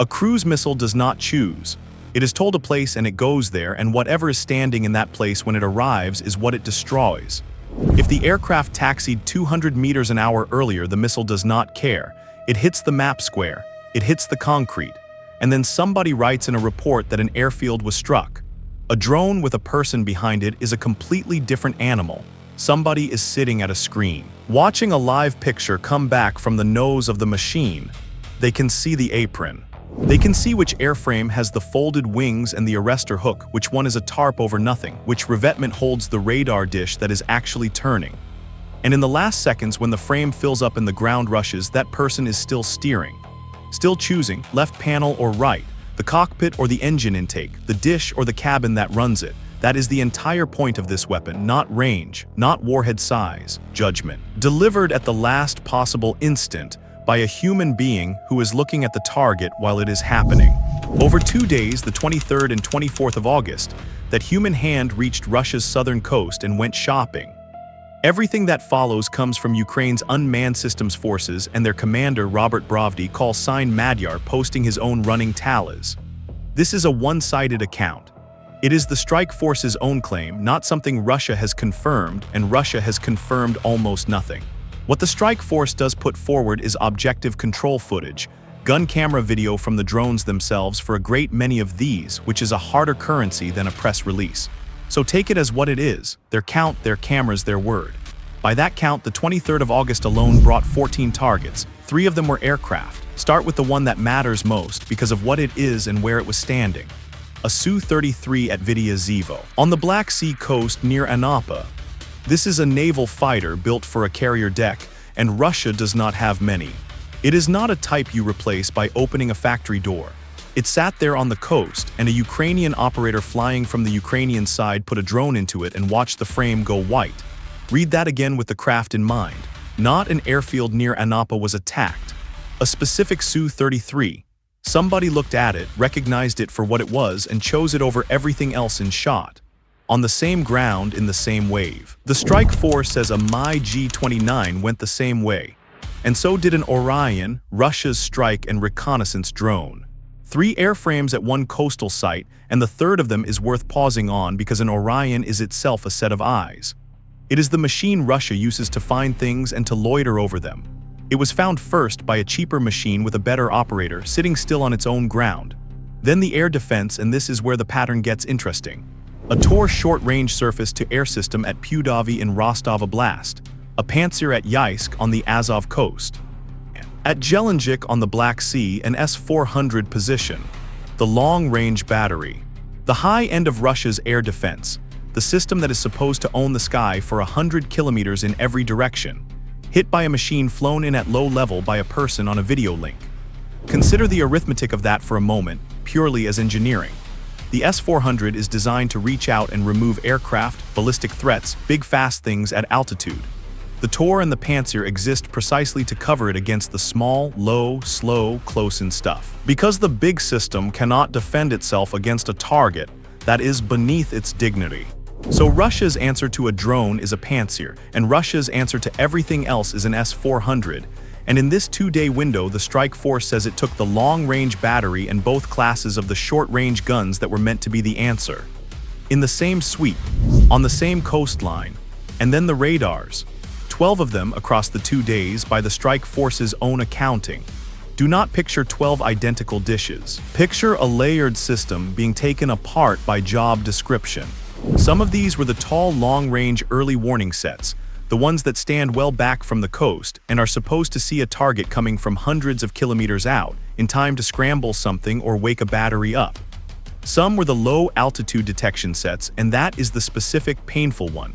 A cruise missile does not choose. It is told a place and it goes there, and whatever is standing in that place when it arrives is what it destroys. If the aircraft taxied 200 meters an hour earlier, the missile does not care. It hits the map square, it hits the concrete, and then somebody writes in a report that an airfield was struck. A drone with a person behind it is a completely different animal. Somebody is sitting at a screen, watching a live picture come back from the nose of the machine. They can see the apron. They can see which airframe has the folded wings and the arrestor hook, which one is a tarp over nothing, which revetment holds the radar dish that is actually turning. And in the last seconds when the frame fills up and the ground rushes, that person is still steering, still choosing left panel or right, the cockpit or the engine intake, the dish or the cabin that runs it. That is the entire point of this weapon, not range, not warhead size, judgment. Delivered at the last possible instant by a human being who is looking at the target while it is happening. Over 2 days, the 23rd and 24th of August, that human hand reached Russia's southern coast and went shopping. Everything that follows comes from Ukraine's Unmanned Systems Forces and their commander Robert Brovdy, call sign Madyar, posting his own running tallies. This is a one-sided account. It is the strike force's own claim, not something Russia has confirmed, and Russia has confirmed almost nothing. What the strike force does put forward is objective control footage, gun camera video from the drones themselves for a great many of these, which is a harder currency than a press release. So take it as what it is, their count, their cameras, their word. By that count, the 23rd of August alone brought 14 targets. 3 of them were aircraft. Start with the one that matters most because of what it is and where it was standing. A Su-33 at Vidya-Zevo, on the Black Sea coast near Anapa. This is a naval fighter built for a carrier deck, and Russia does not have many. It is not a type you replace by opening a factory door. It sat there on the coast, and a Ukrainian operator flying from the Ukrainian side put a drone into it and watched the frame go white. Read that again with the craft in mind. Not an airfield near Anapa was attacked. A specific Su-33. Somebody looked at it, recognized it for what it was, and chose it over everything else in shot. On the same ground, in the same wave. The strike force says a Mi-29 went the same way. And so did an Orion, Russia's strike and reconnaissance drone. 3 airframes at one coastal site, and the third of them is worth pausing on because an Orion is itself a set of eyes. It is the machine Russia uses to find things and to loiter over them. It was found first by a cheaper machine with a better operator, sitting still on its own ground. Then the air defense, and this is where the pattern gets interesting. A Tor short-range surface-to-air system at Pudavi in Rostov Oblast, a Pantsir at Yeysk on the Azov coast. At Gelendzhik on the Black Sea, an S-400 position. The long-range battery. The high end of Russia's air defense, the system that is supposed to own the sky for 100 kilometers in every direction. Hit by a machine flown in at low level by a person on a video link. Consider the arithmetic of that for a moment, purely as engineering. The S-400 is designed to reach out and remove aircraft, ballistic threats, big fast things at altitude. The Tor and the Pantsir exist precisely to cover it against the small, low, slow, close-in stuff. Because the big system cannot defend itself against a target that is beneath its dignity. So Russia's answer to a drone is a Pantsir, and Russia's answer to everything else is an S-400. And in this 2-day window, the strike force says it took the long-range battery and both classes of the short-range guns that were meant to be the answer. In the same sweep, on the same coastline, and then the radars. 12 of them across the 2 days by the strike force's own accounting. Do not picture 12 identical dishes. Picture a layered system being taken apart by job description. Some of these were the tall, long-range early warning sets, the ones that stand well back from the coast and are supposed to see a target coming from hundreds of kilometers out, in time to scramble something or wake a battery up. Some were the low-altitude detection sets, and that is the specific, painful one.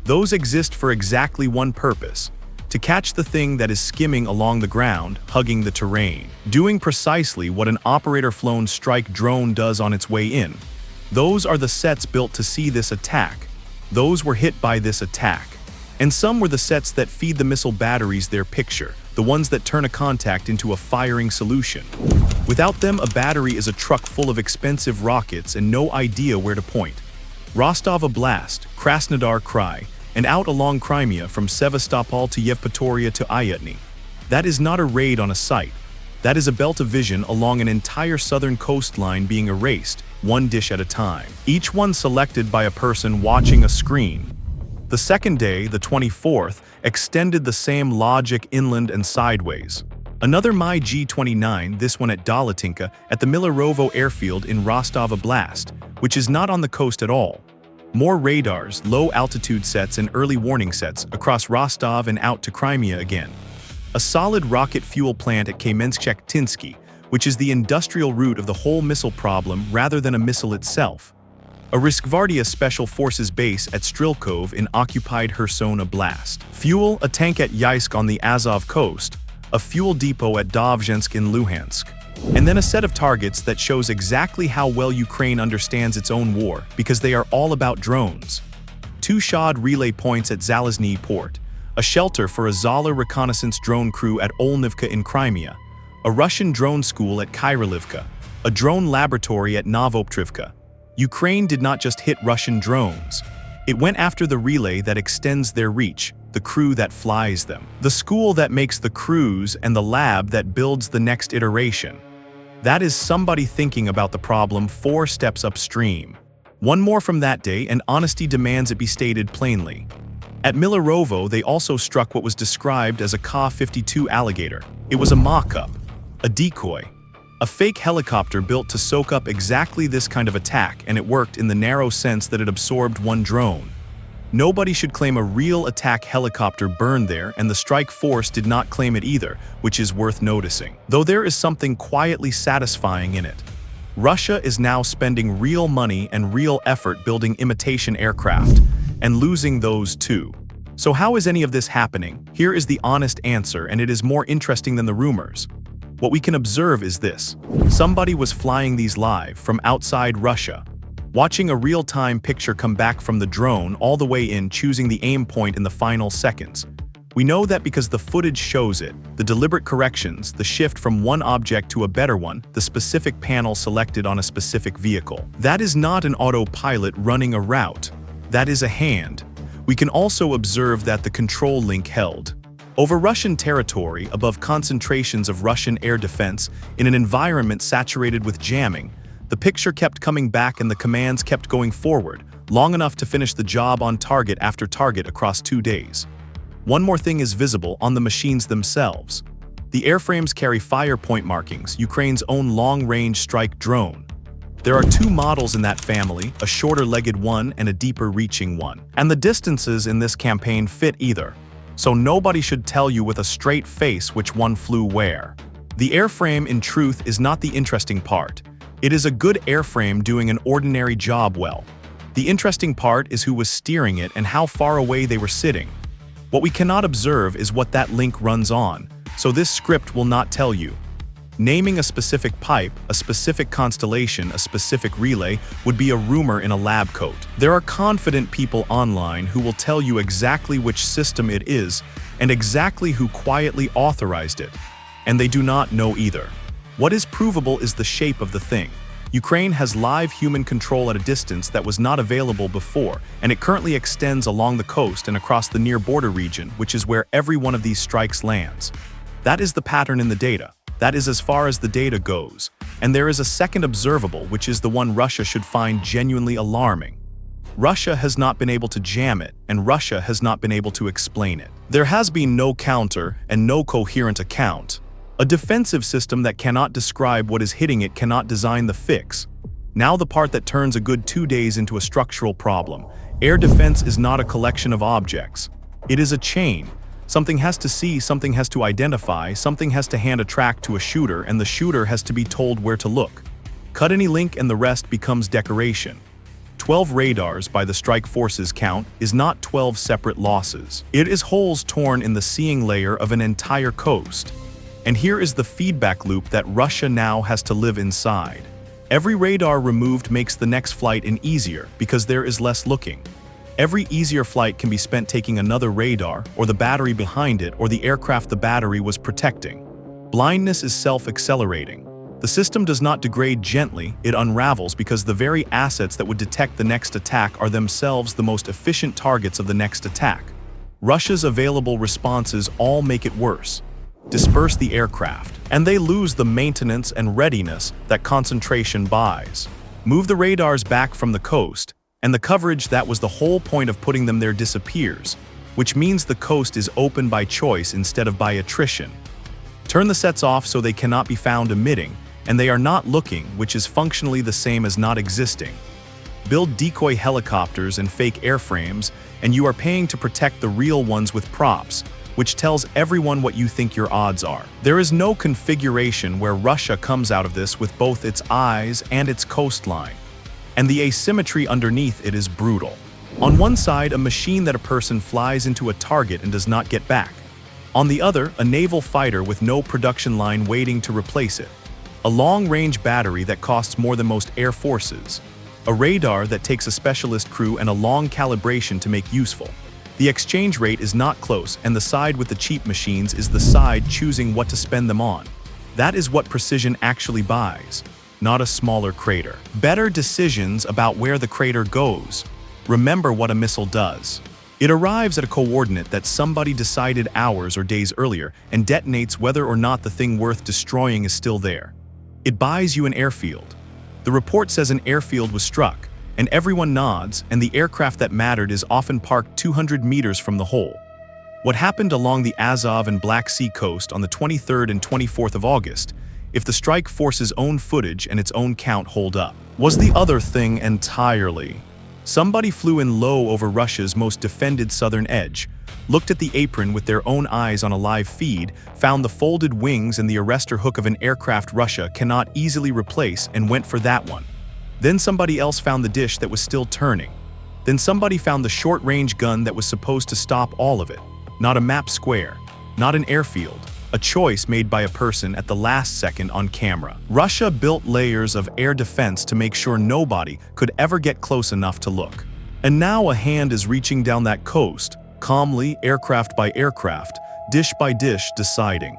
Those exist for exactly one purpose: to catch the thing that is skimming along the ground, hugging the terrain, doing precisely what an operator-flown strike drone does on its way in. Those are the sets built to see this attack. Those were hit by this attack. And some were the sets that feed the missile batteries their picture, the ones that turn a contact into a firing solution. Without them, a battery is a truck full of expensive rockets and no idea where to point. Rostov Oblast, Krasnodar Krai, and out along Crimea from Sevastopol to Yevpatoria to Ayutthaya. That is not a raid on a site. That is a belt of vision along an entire southern coastline being erased, one dish at a time, each one selected by a person watching a screen. The second day, the 24th, extended the same logic inland and sideways. Another MiG-29, this one at Dalatinka, at the Milerovo airfield in Rostov Oblast, which is not on the coast at all. More radars, low-altitude sets and early warning sets across Rostov and out to Crimea again. A solid rocket fuel plant at Kamensk-Tinsky, which is the industrial root of the whole missile problem rather than a missile itself. A Riskvardia Special Forces base at Strilkov in occupied Kherson Oblast. Fuel, a tank at Yeisk on the Azov coast, a fuel depot at Dovzhensk in Luhansk. And then a set of targets that shows exactly how well Ukraine understands its own war, because they are all about drones. 2 SHOD relay points at Zalizny port, a shelter for a Zala reconnaissance drone crew at Olnivka in Crimea, a Russian drone school at Kyrillivka, a drone laboratory at Novoptrivka. Ukraine did not just hit Russian drones. It went after the relay that extends their reach, the crew that flies them, the school that makes the crews, and the lab that builds the next iteration. That is somebody thinking about the problem 4 steps upstream. One more from that day, and honesty demands it be stated plainly. At Milerovo, they also struck what was described as a Ka-52 alligator. It was a mock-up, a decoy, a fake helicopter built to soak up exactly this kind of attack, and it worked in the narrow sense that it absorbed one drone. Nobody should claim a real attack helicopter burned there, and the strike force did not claim it either, which is worth noticing. Though there is something quietly satisfying in it. Russia is now spending real money and real effort building imitation aircraft, and losing those too. So how is any of this happening? Here is the honest answer, and it is more interesting than the rumors. What we can observe is this. Somebody was flying these live from outside Russia, watching a real-time picture come back from the drone all the way in, choosing the aim point in the final seconds. We know that because the footage shows it, the deliberate corrections, the shift from one object to a better one, the specific panel selected on a specific vehicle. That is not an autopilot running a route. That is a hand. We can also observe that the control link held over Russian territory above concentrations of Russian air defense in an environment saturated with jamming. The picture kept coming back and the commands kept going forward, long enough to finish the job on target after target across 2 days. One more thing is visible on the machines themselves. The airframes carry Fire Point markings, Ukraine's own long-range strike drone. There are 2 models in that family, a shorter-legged one and a deeper-reaching one. And the distances in this campaign fit either. So nobody should tell you with a straight face which one flew where. The airframe, in truth, is not the interesting part. It is a good airframe doing an ordinary job well. The interesting part is who was steering it and how far away they were sitting. What we cannot observe is what that link runs on, so this script will not tell you. Naming a specific pipe, a specific constellation, a specific relay would be a rumor in a lab coat. There are confident people online who will tell you exactly which system it is and exactly who quietly authorized it. And they do not know either. What is provable is the shape of the thing. Ukraine has live human control at a distance that was not available before, and it currently extends along the coast and across the near border region, which is where every one of these strikes lands. That is the pattern in the data. That is as far as the data goes. And there is a second observable, which is the one Russia should find genuinely alarming. Russia has not been able to jam it, and Russia has not been able to explain it. There has been no counter and no coherent account. A defensive system that cannot describe what is hitting it cannot design the fix. Now the part that turns a good 2 days into a structural problem. Air defense is not a collection of objects. It is a chain. Something has to see, something has to identify, something has to hand a track to a shooter, and the shooter has to be told where to look. Cut any link and the rest becomes decoration. 12 radars by the strike forces count is not 12 separate losses. It is holes torn in the seeing layer of an entire coast. And here is the feedback loop that Russia now has to live inside. Every radar removed makes the next flight an easier because there is less looking. Every easier flight can be spent taking another radar, or the battery behind it, or the aircraft the battery was protecting. Blindness is self-accelerating. The system does not degrade gently, it unravels because the very assets that would detect the next attack are themselves the most efficient targets of the next attack. Russia's available responses all make it worse. disperse the aircraft, and they lose the maintenance and readiness that concentration buys. Move the radars back from the coast, and the coverage that was the whole point of putting them there disappears, which means the coast is open by choice instead of by attrition. Turn the sets off so they cannot be found emitting, and they are not looking, which is functionally the same as not existing. Build decoy helicopters and fake airframes, and you are paying to protect the real ones with props, which tells everyone what you think your odds are. There is no configuration where Russia comes out of this with both its eyes and its coastline, and the asymmetry underneath it is brutal. On one side, a machine that a person flies into a target and does not get back. On the other, a naval fighter with no production line waiting to replace it. A long-range battery that costs more than most air forces. A radar that takes a specialist crew and a long calibration to make useful. The exchange rate is not close, and the side with the cheap machines is the side choosing what to spend them on. That is what precision actually buys, not a smaller crater. Better decisions about where the crater goes. Remember what a missile does. It arrives at a coordinate that somebody decided hours or days earlier and detonates whether or not the thing worth destroying is still there. It buys you an airfield. The report says an airfield was struck, and everyone nods, and the aircraft that mattered is often parked 200 meters from the hole. What happened along the Azov and Black Sea coast on the 23rd and 24th of August, if the strike force's own footage and its own count hold up, was the other thing entirely. Somebody flew in low over Russia's most defended southern edge, looked at the apron with their own eyes on a live feed, found the folded wings and the arrestor hook of an aircraft Russia cannot easily replace, and went for that one. Then somebody else found the dish that was still turning. Then somebody found the short-range gun that was supposed to stop all of it. Not a map square, not an airfield, a choice made by a person at the last second on camera. Russia built layers of air defense to make sure nobody could ever get close enough to look. And now a hand is reaching down that coast, calmly, aircraft by aircraft, dish by dish, deciding.